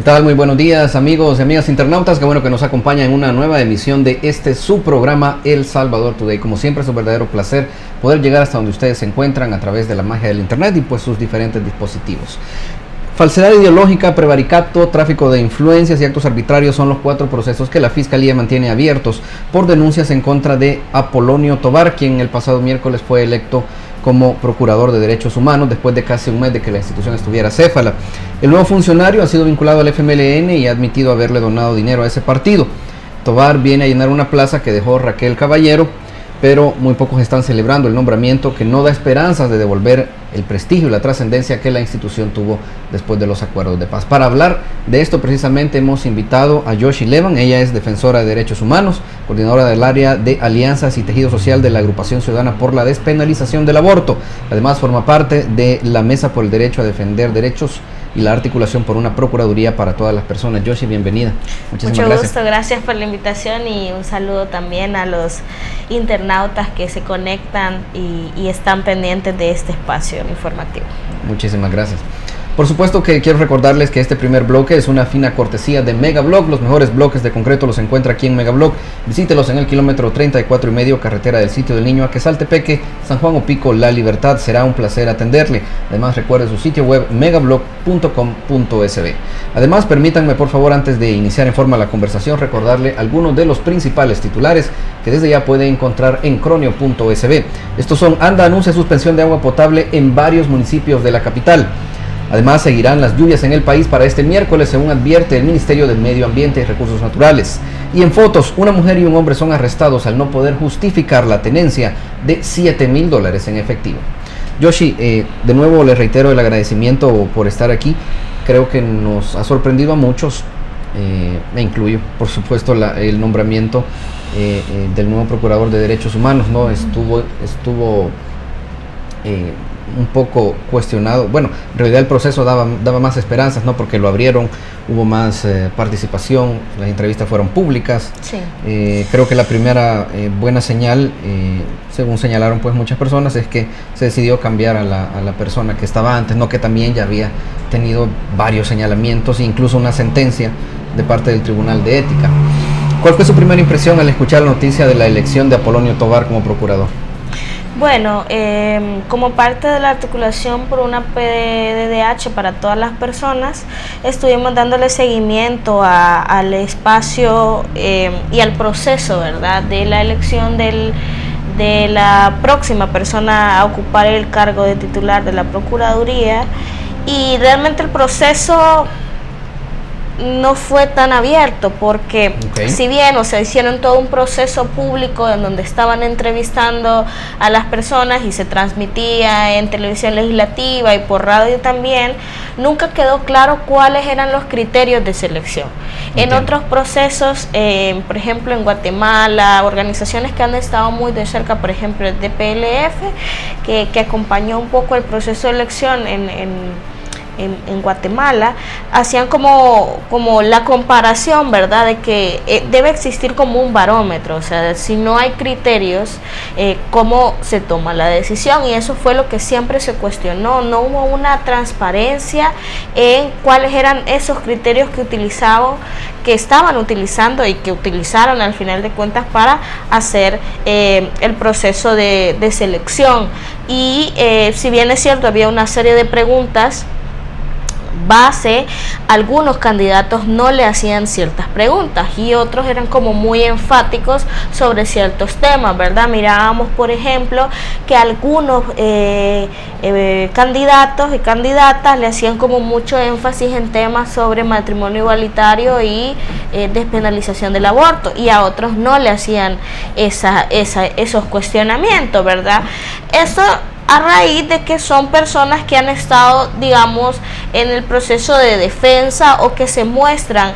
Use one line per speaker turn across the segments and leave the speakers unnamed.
tal? Muy buenos días, amigos y amigas internautas. Qué bueno que nos acompañan en una nueva emisión de su programa El Salvador Today. Como siempre, es un verdadero placer poder llegar hasta donde ustedes se encuentran a través de la magia del internet y pues sus diferentes dispositivos. Falsedad ideológica, prevaricato, tráfico de influencias y actos arbitrarios son los 4 procesos que la Fiscalía mantiene abiertos por denuncias en contra de Apolonio Tovar, quien el pasado miércoles fue electo como Procurador de Derechos Humanos después de casi un mes de que la institución estuviera acéfala. El nuevo funcionario ha sido vinculado al FMLN y ha admitido haberle donado dinero a ese partido. Tovar viene a llenar una plaza que dejó Raquel Caballero, pero muy pocos están celebrando el nombramiento, que no da esperanzas de devolver el prestigio y la trascendencia que la institución tuvo después de los acuerdos de paz. Para hablar de esto precisamente hemos invitado a Yoshi Levan. Ella es defensora de derechos humanos, coordinadora del área de alianzas y tejido social de la Agrupación Ciudadana por la Despenalización del Aborto. Además forma parte de la Mesa por el Derecho a Defender Derechos y la articulación por una procuraduría para todas las personas. Yoshi, bienvenida. Muchísimas gracias.
Mucho gusto, gracias por la invitación y un saludo también a los internautas que se conectan y están pendientes de este espacio informativo.
Muchísimas gracias. Por supuesto que quiero recordarles que este primer bloque es una fina cortesía de Megablog. Los mejores bloques de concreto los encuentra aquí en Megablog. Visítelos en el kilómetro 34,5, carretera del Sitio del Niño a Quesaltepeque, San Juan Opico, La Libertad. Será un placer atenderle. Además, recuerde su sitio web megablog.com.sb. Además, permítanme por favor, antes de iniciar en forma la conversación, recordarle algunos de los principales titulares que desde ya puede encontrar en cronio.sb. Estos son: ANDA anuncia suspensión de agua potable en varios municipios de la capital. Además, seguirán las lluvias en el país para este miércoles, según advierte el Ministerio del Medio Ambiente y Recursos Naturales. Y en fotos, una mujer y un hombre son arrestados al no poder justificar la tenencia de $7,000 en efectivo. Yoshi, de nuevo le reitero el agradecimiento por estar aquí. Creo que nos ha sorprendido a muchos, me incluyo, por supuesto, el nombramiento del nuevo Procurador de Derechos Humanos, ¿no? Estuvo un poco cuestionado. Bueno, en realidad el proceso daba más esperanzas, ¿no? Porque lo abrieron, hubo más participación, las entrevistas fueron públicas.
Sí.
Creo que la primera buena señal, según señalaron pues muchas personas, es que se decidió cambiar a la persona que estaba antes, no que también ya había tenido varios señalamientos e incluso una sentencia de parte del Tribunal de Ética. ¿Cuál fue su primera impresión al escuchar la noticia de la elección de Apolonio Tovar como procurador?
Bueno, como parte de la articulación por una PDDH para todas las personas, estuvimos dándole seguimiento al espacio y al proceso, ¿verdad?, de la elección de la próxima persona a ocupar el cargo de titular de la Procuraduría, y realmente el proceso no fue tan abierto porque si bien, hicieron todo un proceso público en donde estaban entrevistando a las personas y se transmitía en televisión legislativa y por radio también, nunca quedó claro cuáles eran los criterios de selección. En otros procesos, por ejemplo en Guatemala, organizaciones que han estado muy de cerca, por ejemplo el DPLF, que acompañó un poco el proceso de elección en Guatemala, hacían como la comparación, ¿verdad?, de que debe existir como un barómetro, o sea, si no hay criterios, cómo se toma la decisión, y eso fue lo que siempre se cuestionó. No hubo una transparencia en cuáles eran esos criterios que estaban utilizando y que utilizaron al final de cuentas para hacer el proceso de selección. Y si bien es cierto, había una serie de preguntas base, algunos candidatos no le hacían ciertas preguntas y otros eran como muy enfáticos sobre ciertos temas, ¿verdad? Mirábamos, por ejemplo, que algunos candidatos y candidatas le hacían como mucho énfasis en temas sobre matrimonio igualitario y despenalización del aborto, y a otros no le hacían esos cuestionamientos, ¿verdad? Eso a raíz de que son personas que han estado, digamos, en el proceso de defensa o que se muestran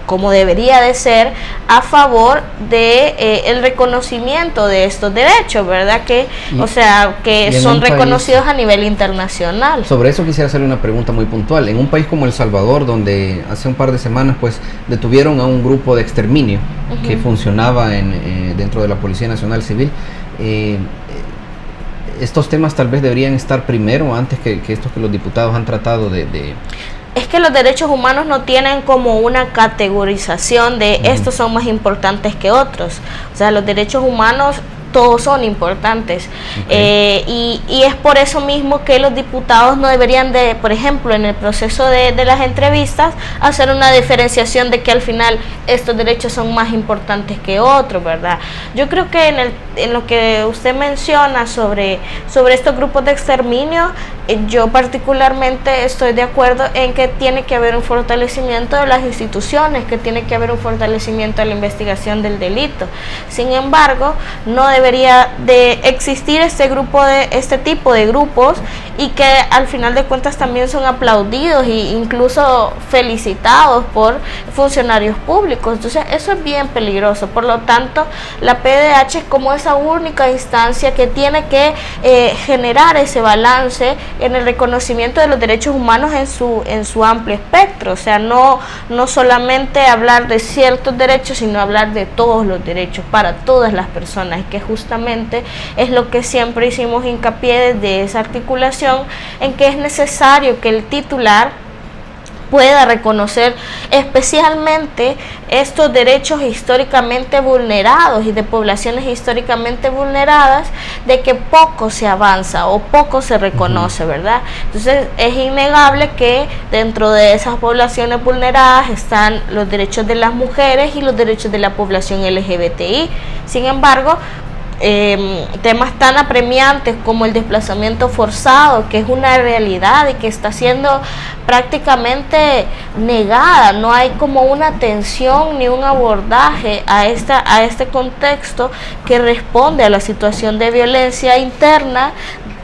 como debería de ser a favor de el reconocimiento de estos derechos, ¿verdad? Que son reconocidos a nivel internacional. Sobre eso quisiera hacerle una pregunta muy puntual. En un país como El Salvador, donde hace un par de semanas pues detuvieron a un grupo de exterminio que funcionaba dentro de la Policía Nacional Civil, estos temas tal vez deberían estar primero antes que estos que los diputados han tratado de es que los derechos humanos no tienen como una categorización de estos son más importantes que otros. O sea, los derechos humanos todos son importantes. Y es por eso mismo que los diputados no deberían de, por ejemplo, en el proceso de las entrevistas, hacer una diferenciación de que al final estos derechos son más importantes que otros, ¿verdad? Yo creo que en lo que usted menciona sobre estos grupos de exterminio, yo particularmente estoy de acuerdo en que tiene que haber un fortalecimiento de las instituciones, que tiene que haber un fortalecimiento de la investigación del delito. Sin embargo, no debería de existir este tipo de grupos, y que al final de cuentas también son aplaudidos e incluso felicitados por funcionarios públicos. Entonces eso es bien peligroso. Por lo tanto, la PDH es como esa única instancia que tiene que generar ese balance en el reconocimiento de los derechos humanos en su amplio espectro. O sea, no solamente hablar de ciertos derechos, sino hablar de todos los derechos para todas las personas, y que justamente es lo que siempre hicimos hincapié desde esa articulación, en que es necesario que el titular pueda reconocer especialmente estos derechos históricamente vulnerados y de poblaciones históricamente vulneradas, de que poco se avanza o poco se reconoce, ¿verdad? Entonces es innegable que dentro de esas poblaciones vulneradas están los derechos de las mujeres y los derechos de la población LGBTI. Sin embargo, temas tan apremiantes como el desplazamiento forzado, que es una realidad y que está siendo prácticamente negada, no hay como una atención ni un abordaje a este contexto que responde a la situación de violencia interna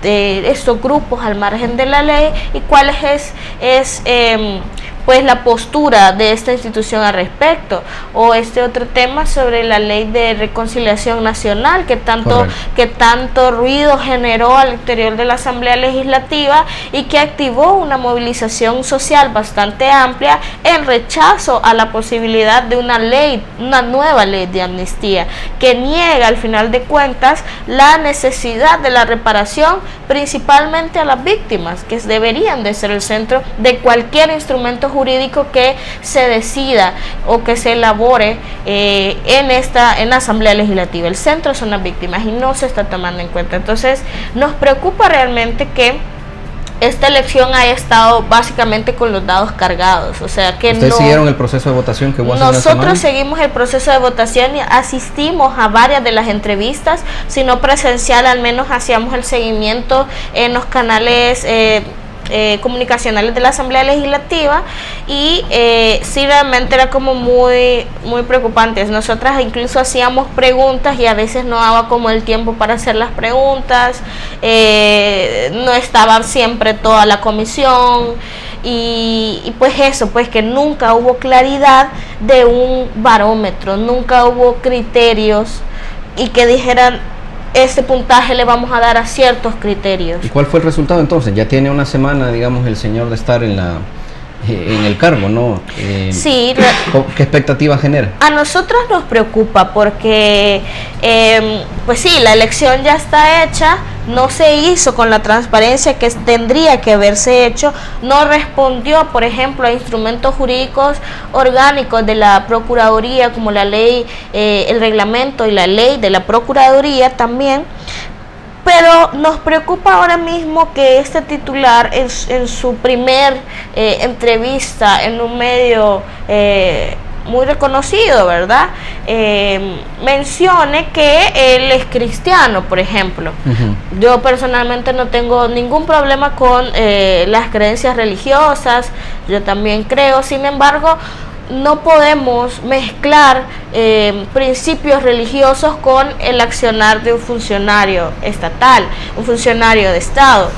de estos grupos al margen de la ley, y cuál es pues la postura de esta institución al respecto. O este otro tema sobre la ley de reconciliación nacional que tanto ruido generó al interior de la Asamblea Legislativa, y que activó una movilización social bastante amplia en rechazo a la posibilidad de una nueva ley de amnistía, que niega al final de cuentas la necesidad de la reparación, principalmente a las víctimas, que deberían de ser el centro de cualquier instrumento jurídico que se decida o que se elabore en la Asamblea Legislativa. El centro son las víctimas y no se está tomando en cuenta. Entonces nos preocupa realmente que esta elección haya estado básicamente con los dados cargados. O sea que
¿Ustedes siguieron el proceso de votación que hubo hace una semana?
Nosotros seguimos el proceso de votación y asistimos a varias de las entrevistas, si no presencial, al menos hacíamos el seguimiento en los canales comunicacionales de la Asamblea Legislativa, y sí, realmente era como muy preocupante. Nosotras incluso hacíamos preguntas y a veces no daba como el tiempo para hacer las preguntas, no estaba siempre toda la comisión, y pues eso, pues que nunca hubo claridad de un barómetro, nunca hubo criterios y que dijeran este puntaje le vamos a dar a ciertos criterios.
¿Y cuál fue el resultado entonces? Ya tiene una semana, digamos, el señor de estar en el cargo, ¿no?
Sí.
¿Qué expectativa genera?
A nosotros nos preocupa porque, pues sí, la elección ya está hecha, no se hizo con la transparencia que tendría que haberse hecho, no respondió, por ejemplo, a instrumentos jurídicos orgánicos de la Procuraduría, como la ley, el reglamento y la ley de la Procuraduría también. Pero nos preocupa ahora mismo que este titular en su primer entrevista en un medio muy reconocido, ¿verdad? Mencione que él es cristiano, por ejemplo. Yo personalmente no tengo ningún problema con las creencias religiosas, yo también creo. Sin embargo, no podemos mezclar principios religiosos con el accionar de un funcionario estatal, un funcionario de Estado.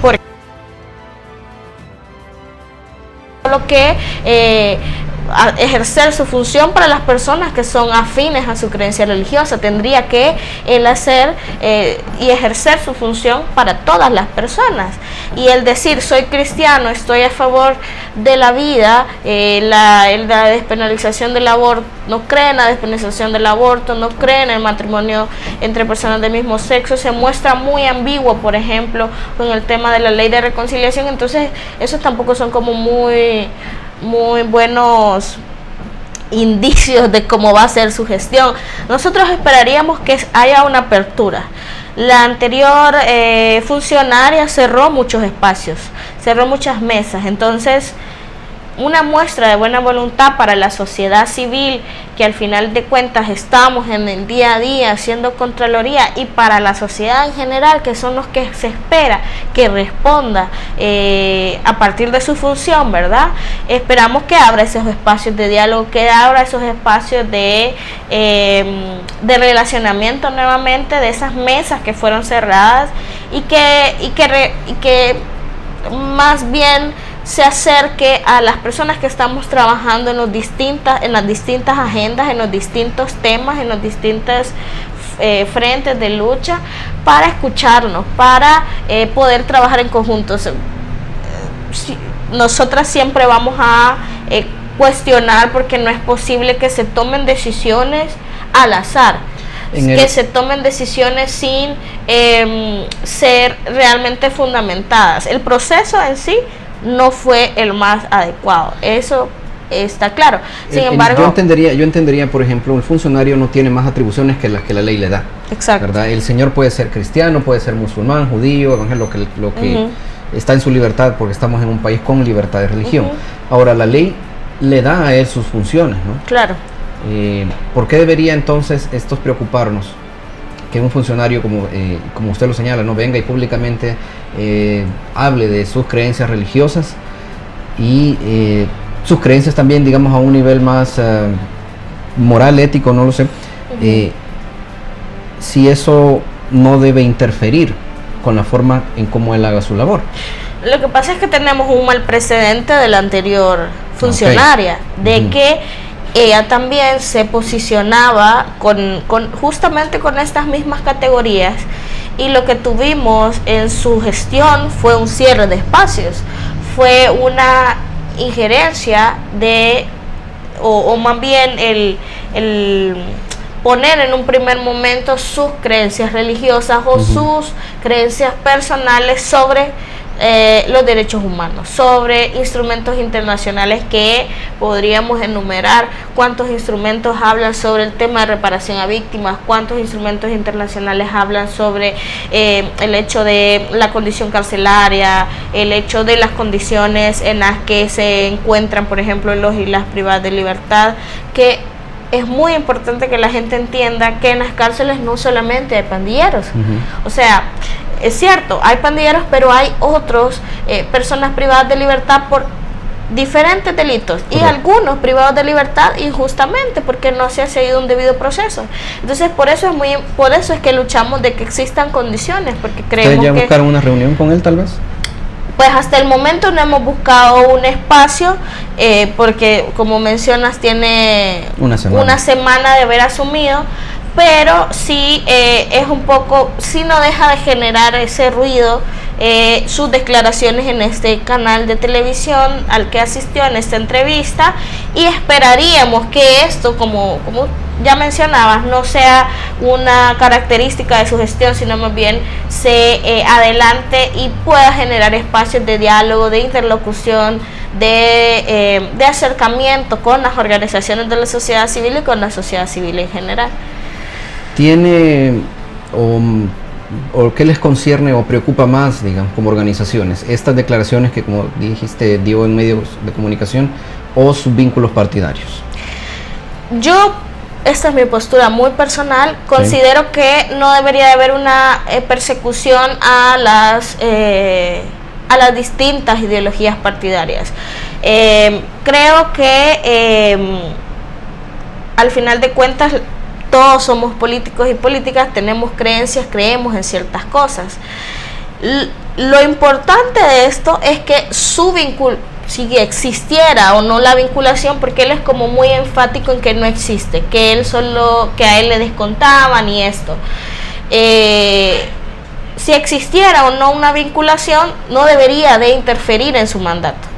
Por lo que ejercer su función para las personas que son afines a su creencia religiosa. Tendría que él hacer y ejercer su función para todas las personas. Y el decir soy cristiano, estoy a favor de la vida, la despenalización del aborto, no cree en la despenalización del aborto, no cree en el matrimonio entre personas del mismo sexo, se muestra muy ambiguo, por ejemplo, con el tema de la ley de reconciliación. Entonces esos tampoco son como muy buenos indicios de cómo va a ser su gestión. Nosotros esperaríamos que haya una apertura. La anterior funcionaria cerró muchos espacios, cerró muchas mesas. Entonces, una muestra de buena voluntad para la sociedad civil, que al final de cuentas estamos en el día a día haciendo Contraloría, y para la sociedad en general, que son los que se espera que responda a partir de su función, ¿verdad? Esperamos que abra esos espacios de diálogo, que abra esos espacios de relacionamiento nuevamente, de esas mesas que fueron cerradas, y que más bien se acerque a las personas que estamos trabajando en las distintas agendas, en los distintos temas, en los distintos frentes de lucha, para escucharnos, para poder trabajar en conjunto. Nosotras siempre vamos a cuestionar, porque no es posible que se tomen decisiones al azar, que se tomen decisiones sin ser realmente fundamentadas. El proceso en sí no fue el más adecuado, eso está claro. Sin embargo,
yo entendería, por ejemplo, el funcionario no tiene más atribuciones que las que la ley le da.
Exacto.
¿Verdad? El señor puede ser cristiano, puede ser musulmán, judío, lo que está en su libertad, porque estamos en un país con libertad de religión. Ahora, la ley le da a él sus funciones, ¿no?
Claro.
¿Por qué debería entonces estos preocuparnos? Que un funcionario, como usted lo señala, no venga y públicamente hable de sus creencias religiosas y sus creencias también, digamos, a un nivel más moral, ético, no lo sé, si eso no debe interferir con la forma en cómo él haga su labor.
Lo que pasa es que tenemos un mal precedente de la anterior funcionaria, de que ella también se posicionaba justamente con estas mismas categorías, y lo que tuvimos en su gestión fue un cierre de espacios, fue una injerencia o más bien el poner en un primer momento sus creencias religiosas o sus creencias personales sobre los derechos humanos, sobre instrumentos internacionales que podríamos enumerar. ¿Cuántos instrumentos hablan sobre el tema de reparación a víctimas? ¿Cuántos instrumentos internacionales hablan sobre el hecho de la condición carcelaria, el hecho de las condiciones en las que se encuentran, por ejemplo, los y las privadas de libertad? Que es muy importante que la gente entienda que en las cárceles no solamente hay pandilleros. O sea, es cierto, hay pandilleros, pero hay otros personas privadas de libertad por diferentes delitos, y algunos privados de libertad injustamente, porque no se ha seguido un debido proceso. Entonces, por eso es que luchamos de que existan condiciones, porque creemos
¿Ustedes ya buscaron una reunión con él, tal vez?
Pues hasta el momento no hemos buscado un espacio, porque como mencionas tiene una semana de haber asumido, pero sí es un poco, sí no deja de generar ese ruido sus declaraciones en este canal de televisión al que asistió en esta entrevista, y esperaríamos que esto, como ya mencionabas, no sea una característica de su gestión, sino más bien se adelante y pueda generar espacios de diálogo, de interlocución, de acercamiento con las organizaciones de la sociedad civil y con la sociedad civil en general.
¿Tiene o qué les concierne o preocupa más, digamos, como organizaciones, estas declaraciones que, como dijiste, dio en medios de comunicación, o sus vínculos partidarios?
Esta es mi postura muy personal, considero que no debería de haber una persecución a las distintas ideologías partidarias. Creo que al final de cuentas todos somos políticos y políticas, tenemos creencias, creemos en ciertas cosas. Lo importante de esto es que si existiera o no la vinculación, porque él es como muy enfático en que no existe, que a él le descontaban y esto. Si existiera o no una vinculación, no debería de interferir en su mandato.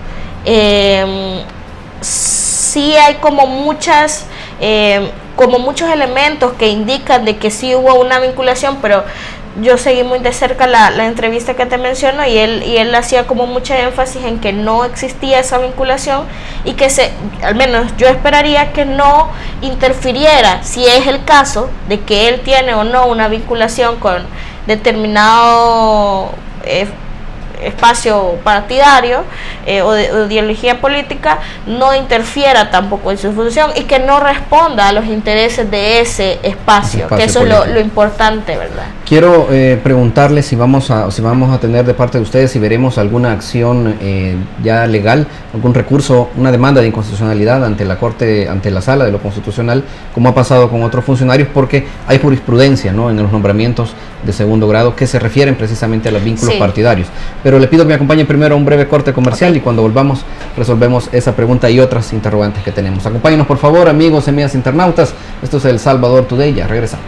Sí hay como muchos elementos que indican de que sí hubo una vinculación, pero yo seguí muy de cerca la entrevista que te menciono y él hacía como mucha énfasis en que no existía esa vinculación y que al menos yo esperaría que no interfiriera, si es el caso de que él tiene o no una vinculación con determinado espacio partidario o de ideología política, no interfiera tampoco en su función y que no responda a los intereses de ese espacio que eso político. Es lo importante, ¿verdad?
Quiero preguntarle si vamos a tener de parte de ustedes, si veremos alguna acción ya legal, algún recurso, una demanda de inconstitucionalidad ante la Corte, ante la Sala de lo Constitucional, como ha pasado con otros funcionarios, porque hay jurisprudencia, ¿no?, en los nombramientos de segundo grado que se refieren precisamente a los vínculos partidarios. Pero le pido que me acompañe primero a un breve corte comercial y cuando volvamos resolvemos esa pregunta y otras interrogantes que tenemos. Acompáñenos por favor, amigos y amigas internautas. Esto es El Salvador Today, ya regresamos.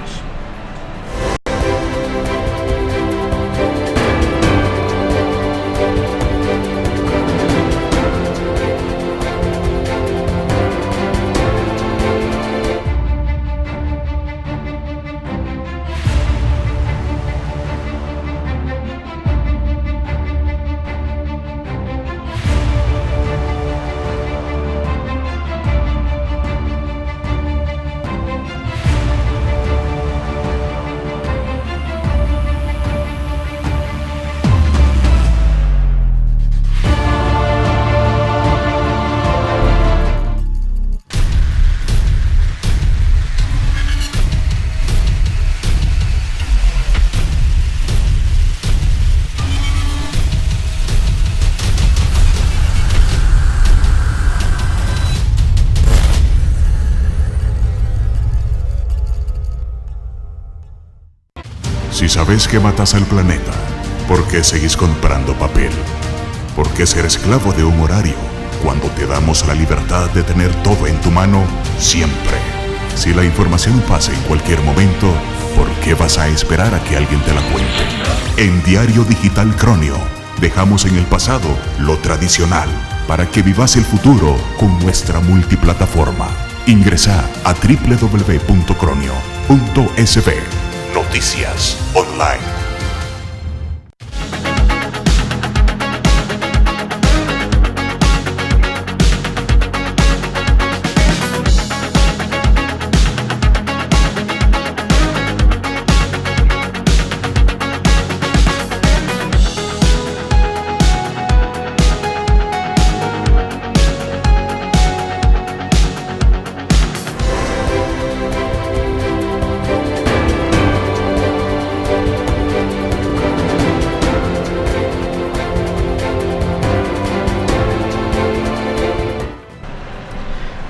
Si sabes que matas al planeta, ¿por qué seguís comprando papel? ¿Por qué ser esclavo de un horario cuando te damos la libertad de tener todo en tu mano siempre? Si la información pasa en cualquier momento, ¿por qué vas a esperar a que alguien te la cuente? En Diario Digital Cronio, dejamos en el pasado lo tradicional para que vivas el futuro con nuestra multiplataforma. Ingresa a www.cronio.sb. Noticias Online.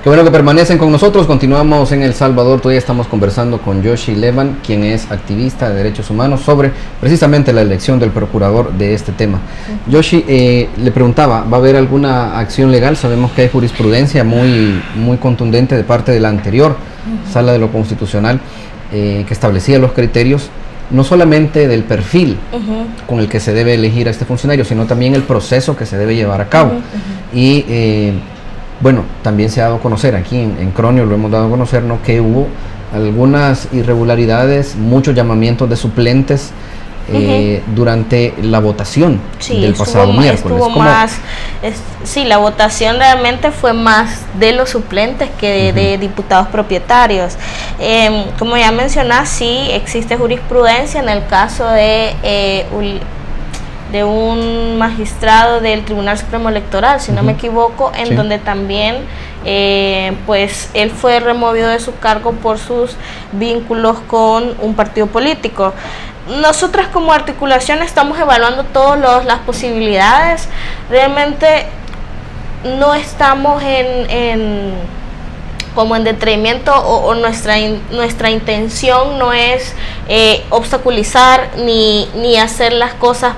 Qué bueno que permanecen con nosotros. Continuamos en El Salvador. Todavía estamos conversando con Yoshi Levan, quien es activista de derechos humanos, sobre precisamente la elección del procurador de este tema. Yoshi, le preguntaba, ¿va a haber alguna acción legal? Sabemos que hay jurisprudencia muy contundente de parte de la anterior Sala de lo Constitucional que establecía los criterios, no solamente del perfil con el que se debe elegir a este funcionario, sino también el proceso que se debe llevar a cabo. Y bueno, también se ha dado a conocer, aquí en Cronio lo hemos dado a conocer, ¿no?, que hubo algunas irregularidades, muchos llamamientos de suplentes durante la votación del pasado miércoles.
Sí, la votación realmente fue más de los suplentes que de diputados propietarios. Como ya mencionás, sí existe jurisprudencia en el caso de un magistrado del Tribunal Supremo Electoral, si no me equivoco, en donde también pues él fue removido de su cargo por sus vínculos con un partido político. Nosotras como articulación estamos evaluando todas las posibilidades. Realmente no estamos como en detrimento o nuestra intención no es obstaculizar ni hacer las cosas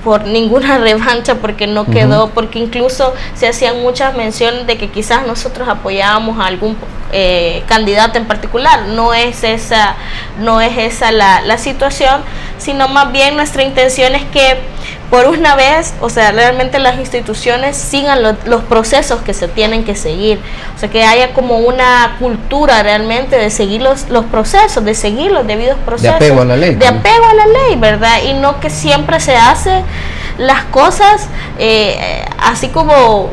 por ninguna revancha, porque no quedó, porque incluso se hacían muchas menciones de que quizás nosotros apoyábamos a algún candidato en particular. No es esa la situación, sino más bien nuestra intención es que por una vez, o sea, realmente las instituciones sigan los procesos que se tienen que seguir, o sea, que haya como una cultura realmente de seguir los procesos, de seguir los debidos procesos.
De apego a la ley.
De apego a la ley, ¿verdad? Y no que siempre se hace las cosas así como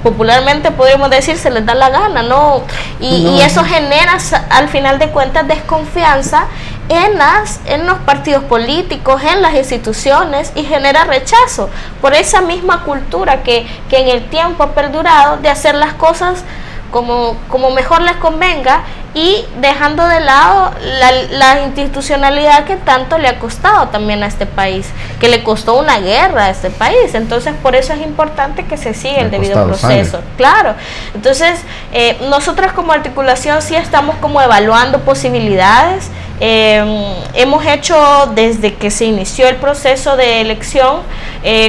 popularmente podríamos decir, se les da la gana, ¿no? Y eso genera al final de cuentas desconfianza en los partidos políticos, en las instituciones, y genera rechazo por esa misma cultura que en el tiempo ha perdurado de hacer las cosas como mejor les convenga, y dejando de lado la institucionalidad que tanto le ha costado también a este país, que le costó una guerra a este país. Entonces por eso es importante que se siga el debido proceso. Claro. Entonces nosotros como articulación sí estamos como evaluando posibilidades. Hemos hecho, desde que se inició el proceso de elección,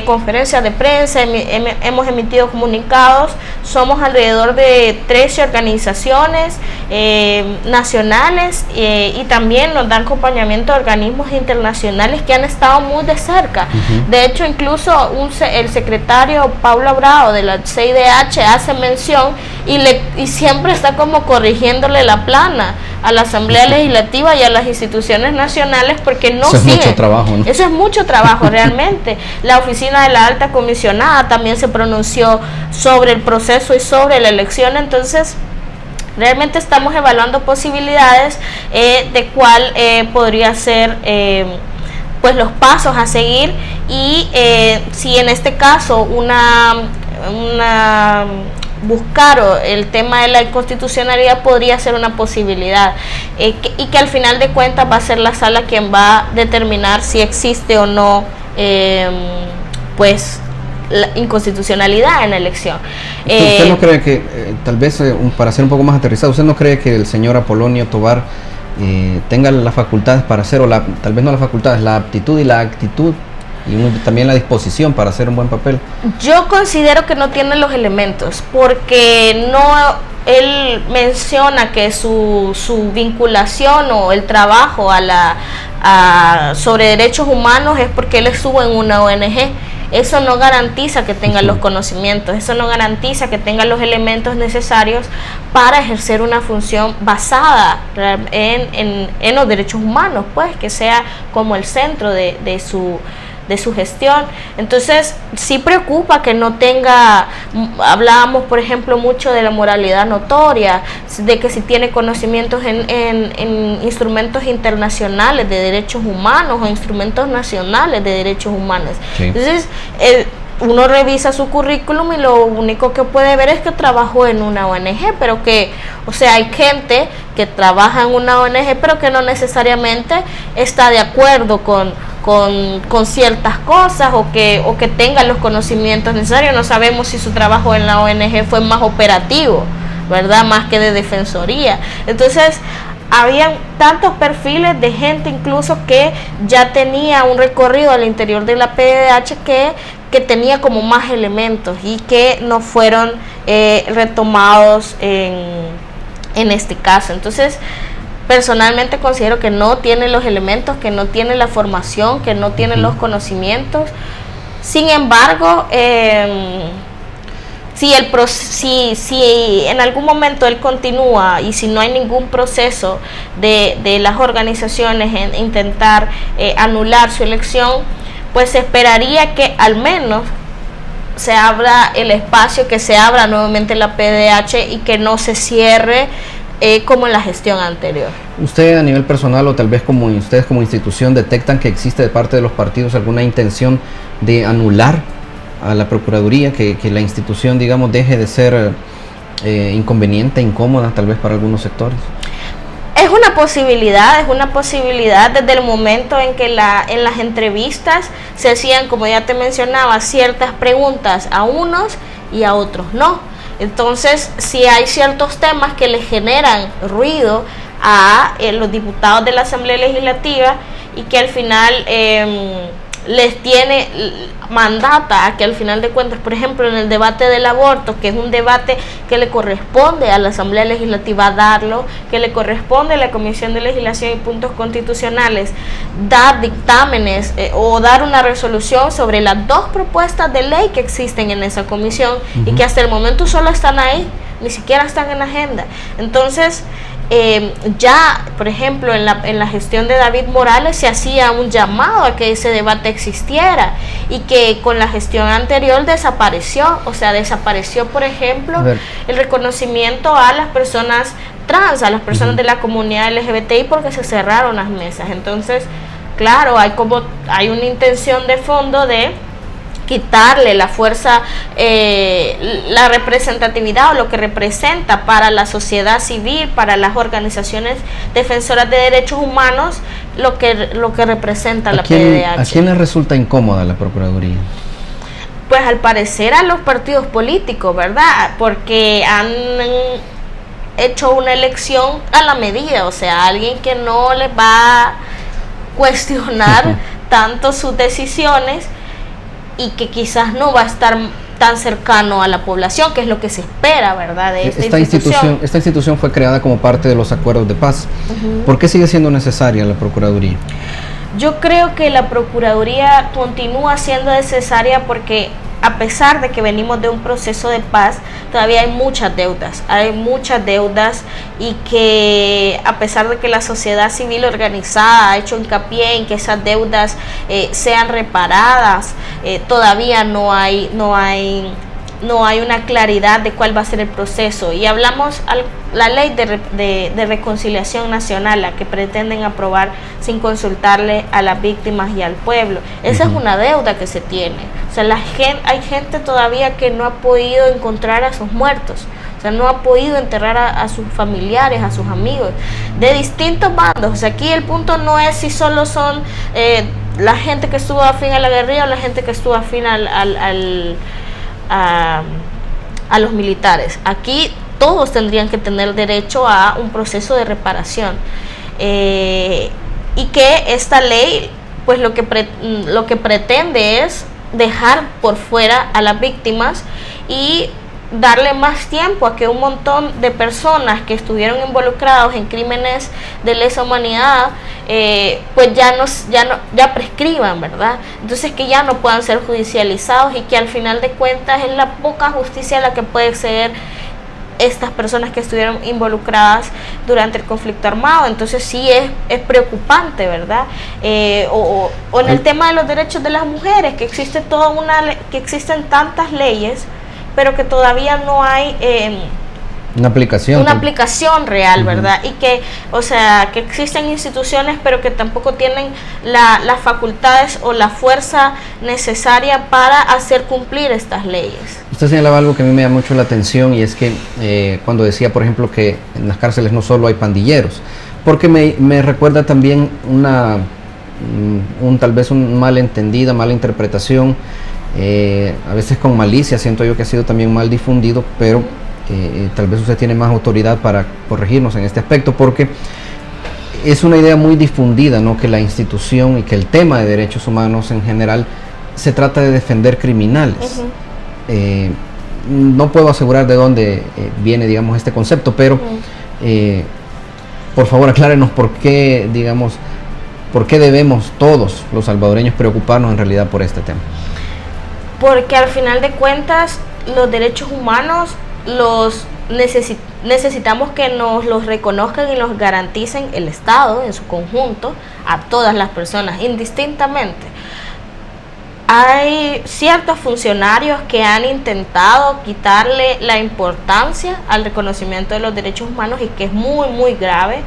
conferencias de prensa, hemos emitido comunicados. Somos alrededor de 13 organizaciones nacionales, y también nos dan acompañamiento de organismos internacionales que han estado muy de cerca. De hecho, incluso el secretario Paulo Bravo de la CIDH hace mención y siempre está como corrigiéndole la plana a la Asamblea Legislativa y a las instituciones nacionales, porque no
siguen.
Eso
es mucho trabajo, ¿no?
Eso es mucho trabajo realmente. La oficina de la alta comisionada también se pronunció sobre el proceso y sobre la elección. Entonces realmente estamos evaluando posibilidades de cuál podría ser pues los pasos a seguir, y si en este caso buscar el tema de la inconstitucionalidad podría ser una posibilidad, y que al final de cuentas va a ser la sala quien va a determinar si existe o no pues la inconstitucionalidad en la elección.
¿Usted no cree que, tal vez para ser un poco más aterrizado, usted no cree que el señor Apolonio Tovar tenga las facultades para hacer, o tal vez no las facultades, la aptitud y la actitud, y también la disposición para hacer un buen papel?
Yo considero que no tiene los elementos, porque él menciona que su vinculación o el trabajo sobre derechos humanos es porque él estuvo en una ONG. Eso no garantiza que tenga los conocimientos, eso no garantiza que tenga los elementos necesarios para ejercer una función basada en los derechos humanos, pues que sea como el centro de su gestión. Entonces sí preocupa que no tenga, hablábamos por ejemplo mucho de la moralidad notoria, de que si tiene conocimientos en instrumentos internacionales de derechos humanos o instrumentos nacionales de derechos humanos. Sí. Entonces uno revisa su currículum y lo único que puede ver es que trabajó en una ONG, pero que, o sea, hay gente que trabaja en una ONG pero que no necesariamente está de acuerdo con ciertas cosas, o que tenga los conocimientos necesarios. No sabemos si su trabajo en la ONG fue más operativo, ¿verdad? Más que de defensoría. Entonces habían tantos perfiles de gente incluso que ya tenía un recorrido al interior de la PDH que tenía como más elementos y que no fueron retomados en este caso. Entonces personalmente considero que no tiene los elementos, que no tiene la formación, que no tiene los conocimientos. Sin embargo, si en algún momento él continúa y si no hay ningún proceso de las organizaciones en intentar anular su elección, pues se esperaría que al menos se abra el espacio, que se abra nuevamente la PDH y que no se cierre como en la gestión anterior.
¿Usted a nivel personal, o tal vez como ustedes como institución, detectan que existe de parte de los partidos alguna intención de anular a la Procuraduría, que la institución, digamos, deje de ser inconveniente, incómoda tal vez para algunos sectores?
Es una posibilidad desde el momento en que en las entrevistas se hacían, como ya te mencionaba, ciertas preguntas a unos y a otros no. Entonces, si hay ciertos temas que le generan ruido a los diputados de la Asamblea Legislativa y que al final mandata a que al final de cuentas, por ejemplo, en el debate del aborto, que es un debate que le corresponde a la Asamblea Legislativa darlo, que le corresponde a la Comisión de Legislación y Puntos Constitucionales dar dictámenes o dar una resolución sobre las 2 propuestas de ley que existen en esa comisión y que hasta el momento solo están ahí, ni siquiera están en la agenda. Entonces, ya, por ejemplo, en la gestión de David Morales se hacía un llamado a que ese debate existiera y que con la gestión anterior desapareció. O sea, desapareció, por ejemplo, el reconocimiento a las personas trans, a las personas de la comunidad LGBTI, porque se cerraron las mesas. Entonces, claro, hay una intención de fondo de quitarle la fuerza, la representatividad o lo que representa para la sociedad civil, para las organizaciones defensoras de derechos humanos, lo que representa la PDDH.
¿A quién le resulta incómoda la Procuraduría?
Pues al parecer a los partidos políticos, ¿verdad? Porque han hecho una elección a la medida, o sea, alguien que no les va a cuestionar tanto sus decisiones y que quizás no va a estar tan cercano a la población, que es lo que se espera, ¿verdad?, de esta institución.
Esta institución fue creada como parte de los acuerdos de paz. ¿Por qué sigue siendo necesaria la Procuraduría?
Yo creo que la Procuraduría continúa siendo necesaria porque a pesar de que venimos de un proceso de paz, todavía hay muchas deudas y que a pesar de que la sociedad civil organizada ha hecho hincapié en que esas deudas sean reparadas, todavía no hay una claridad de cuál va a ser el proceso. Y hablamos la ley de reconciliación nacional, la que pretenden aprobar sin consultarle a las víctimas y al pueblo. Esa es una deuda que se tiene. O sea, hay gente todavía que no ha podido encontrar a sus muertos. O sea, no ha podido enterrar a sus familiares, a sus amigos, de distintos bandos. O sea, aquí el punto no es si solo son la gente que estuvo afín a la guerrilla o la gente que estuvo afín a los militares. Aquí todos tendrían que tener derecho a un proceso de reparación, y que esta ley pues lo que pretende es dejar por fuera a las víctimas y darle más tiempo a que un montón de personas que estuvieron involucrados en crímenes de lesa humanidad pues ya prescriban, ¿verdad? Entonces que ya no puedan ser judicializados y que al final de cuentas es la poca justicia la que puede exceder estas personas que estuvieron involucradas durante el conflicto armado. Entonces sí es preocupante, ¿verdad? O en el tema de los derechos de las mujeres, que existen tantas leyes, pero que todavía no hay una aplicación real, ¿verdad? Y que, o sea, que existen instituciones, pero que tampoco tienen las facultades o la fuerza necesaria para hacer cumplir estas leyes.
Usted señalaba algo que a mí me llama mucho la atención, y es que cuando decía, por ejemplo, que en las cárceles no solo hay pandilleros, porque me recuerda también tal vez una mala interpretación, a veces con malicia, siento yo que ha sido también mal difundido, pero tal vez usted tiene más autoridad para corregirnos en este aspecto, porque es una idea muy difundida, ¿no?, que la institución y que el tema de derechos humanos en general se trata de defender criminales. No puedo asegurar de dónde viene, digamos, este concepto, pero por favor aclárenos por qué debemos todos los salvadoreños preocuparnos en realidad por este tema.
Porque al final de cuentas los derechos humanos los necesitamos que nos los reconozcan y los garanticen el Estado en su conjunto a todas las personas indistintamente. Hay ciertos funcionarios que han intentado quitarle la importancia al reconocimiento de los derechos humanos y que es muy muy grave.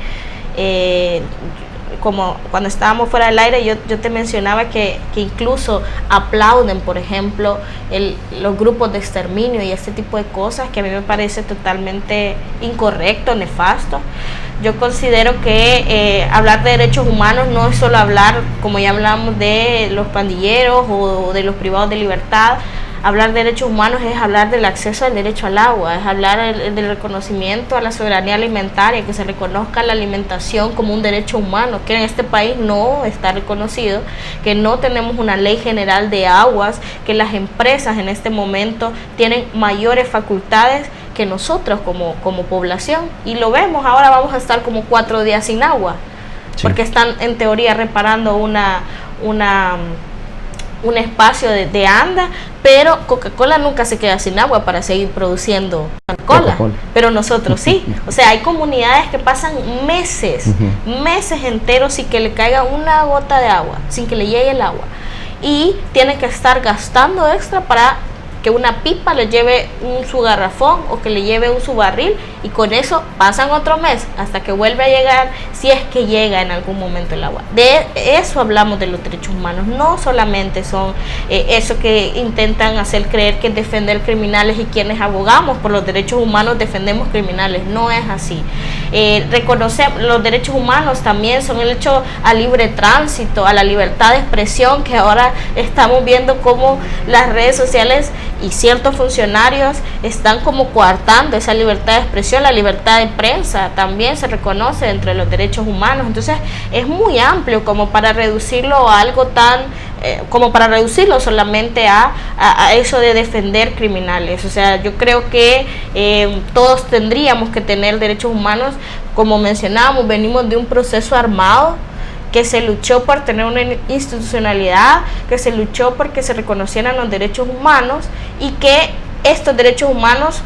Como cuando estábamos fuera del aire, yo te mencionaba que incluso aplauden, por ejemplo, los grupos de exterminio y este tipo de cosas, que a mí me parece totalmente incorrecto, nefasto. Yo considero que hablar de derechos humanos no es solo hablar, como ya hablamos, de los pandilleros o de los privados de libertad. Hablar de derechos humanos es hablar del acceso al derecho al agua, es hablar del reconocimiento a la soberanía alimentaria, que se reconozca la alimentación como un derecho humano, que en este país no está reconocido, que no tenemos una ley general de aguas, que las empresas en este momento tienen mayores facultades que nosotros como población, y lo vemos. Ahora vamos a estar como 4 días sin agua, sí, porque están en teoría reparando un espacio de anda, pero Coca-Cola nunca se queda sin agua para seguir produciendo Coca-Cola, pero nosotros sí. O sea, hay comunidades que pasan meses enteros sin que le caiga una gota de agua, sin que le llegue el agua, y tienen que estar gastando extra para que una pipa le lleve su garrafón o que le lleve su barril, y con eso pasan otro mes hasta que vuelve a llegar, si es que llega en algún momento el agua. De eso hablamos de los derechos humanos, no solamente son eso que intentan hacer creer que es defender criminales, y quienes abogamos por los derechos humanos defendemos criminales. No es así. Reconocer los derechos humanos también son el hecho a libre tránsito, a la libertad de expresión, que ahora estamos viendo cómo las redes sociales y ciertos funcionarios están como coartando esa libertad de expresión. La libertad de prensa también se reconoce entre los derechos humanos. Entonces es muy amplio como para reducirlo a algo tan como para reducirlo solamente a eso de defender criminales. O sea, yo creo que todos tendríamos que tener derechos humanos. Como mencionábamos, venimos de un proceso armado que se luchó por tener una institucionalidad, que se luchó porque se reconocieran los derechos humanos, y que estos derechos humanos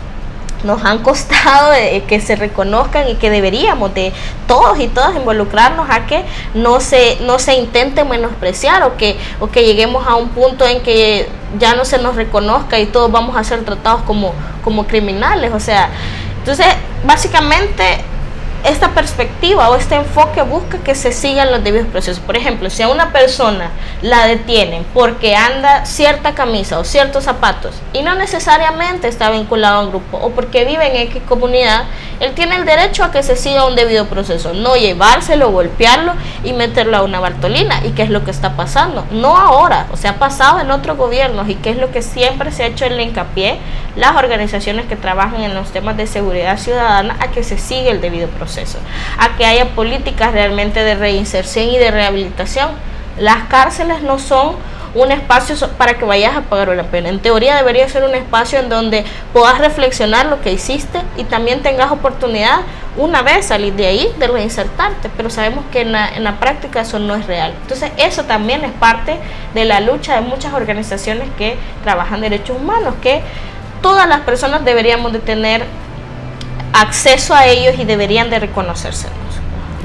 nos han costado que se reconozcan, y que deberíamos de todos y todas involucrarnos a que no se intente menospreciar, o que lleguemos a un punto en que ya no se nos reconozca y todos vamos a ser tratados como criminales. O sea, entonces básicamente esta perspectiva o este enfoque busca que se sigan los debidos procesos. Por ejemplo, si a una persona la detienen porque anda cierta camisa o ciertos zapatos y no necesariamente está vinculado a un grupo, o porque vive en X comunidad, él tiene el derecho a que se siga un debido proceso, no llevárselo, golpearlo y meterlo a una Bartolina. ¿Y qué es lo que está pasando? No ahora, o sea, ha pasado en otros gobiernos, y qué es lo que siempre se ha hecho el hincapié, las organizaciones que trabajan en los temas de seguridad ciudadana, a que se siga el debido proceso, a que haya políticas realmente de reinserción y de rehabilitación. Las cárceles no son un espacio para que vayas a pagar la pena. En teoría debería ser un espacio en donde puedas reflexionar lo que hiciste y también tengas oportunidad, una vez salir de ahí, de reinsertarte, pero sabemos que en la práctica eso no es real. Entonces eso también es parte de la lucha de muchas organizaciones que trabajan derechos humanos, que todas las personas deberíamos de tener acceso a ellos y deberían de reconocérselos.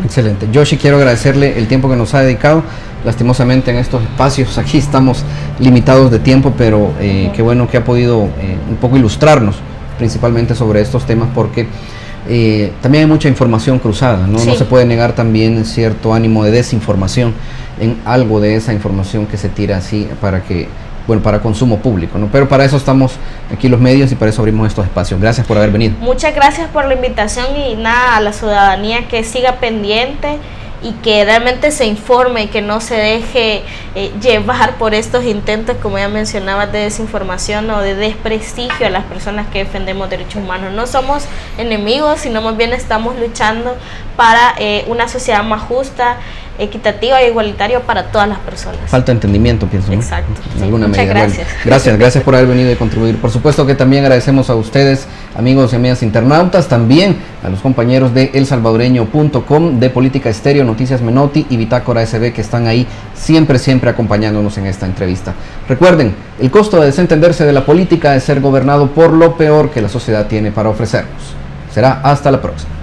Excelente. Yoshi, quiero agradecerle el tiempo que nos ha dedicado. Lastimosamente en estos espacios aquí estamos limitados de tiempo, pero qué bueno que ha podido un poco ilustrarnos principalmente sobre estos temas, porque también hay mucha información cruzada, ¿no? Sí. No se puede negar también cierto ánimo de desinformación en algo de esa información que se tira así para consumo público, ¿no? Pero para eso estamos aquí los medios y para eso abrimos estos espacios. Gracias por haber venido.
Muchas gracias por la invitación, y nada, a la ciudadanía que siga pendiente y que realmente se informe y que no se deje llevar por estos intentos, como ya mencionabas, de desinformación o de desprestigio a las personas que defendemos derechos humanos. No somos enemigos, sino más bien estamos luchando para una sociedad más justa, equitativa e igualitaria para todas las personas.
Falta entendimiento, pienso, ¿no?
Exacto.
En alguna
muchas
medida.
Gracias.
Bueno, gracias por haber venido y contribuir. Por supuesto que también agradecemos a ustedes, amigos y amigas internautas, también a los compañeros de elsalvadoreño.com, de Política Estéreo, Noticias Menotti y Bitácora SB, que están ahí siempre acompañándonos en esta entrevista. Recuerden, el costo de desentenderse de la política es ser gobernado por lo peor que la sociedad tiene para ofrecernos. Será hasta la próxima.